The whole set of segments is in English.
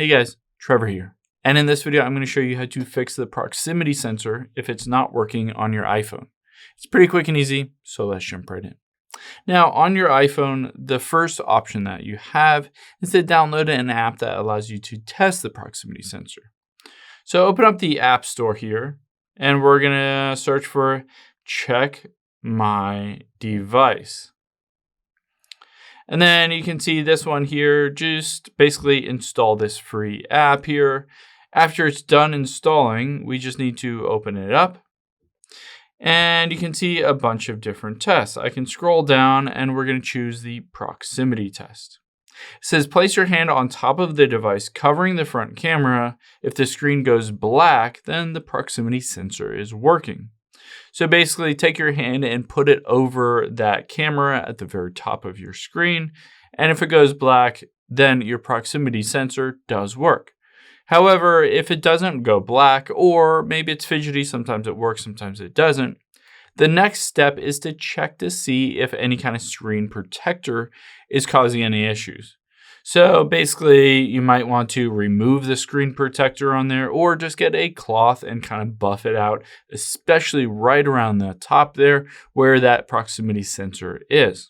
Hey guys, Trevor here. And in this video, I'm going to show you how to fix the proximity sensor if it's not working on your iPhone. It's pretty quick and easy, so let's jump right in. Now, on your iPhone, the first option that you have is to download an app that allows you to test the proximity sensor. So open up the App Store here, and we're going to search for Check My Device. And then you can see this one here. Just basically install this free app here. After it's done installing, we just need to open it up. And you can see a bunch of different tests. I can scroll down and we're going to choose the proximity test. It says place your hand on top of the device covering the front camera. If the screen goes black, then the proximity sensor is working. So basically take your hand and put it over that camera at the very top of your screen. And if it goes black, then your proximity sensor does work. However, if it doesn't go black, or maybe it's fidgety, sometimes it works, sometimes it doesn't, the next step is to check to see if any kind of screen protector is causing any issues. So basically, you might want to remove the screen protector on there or just get a cloth and kind of buff it out, especially right around the top there where that proximity sensor is.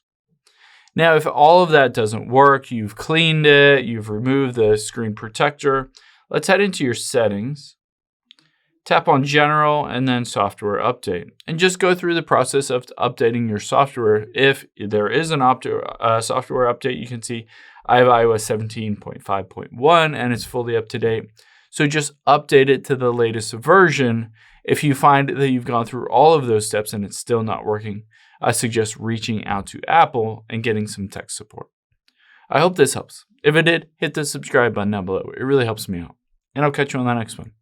Now, if all of that doesn't work, you've cleaned it, you've removed the screen protector, let's head into your settings, tap on General, and then Software Update. And just go through the process of updating your software. If there is an software update, you can see I have iOS 17.5.1 and it's fully up to date. So just update it to the latest version. If you find that you've gone through all of those steps and it's still not working, I suggest reaching out to Apple and getting some tech support. I hope this helps. If it did, hit the subscribe button down below. It really helps me out. And I'll catch you on the next one.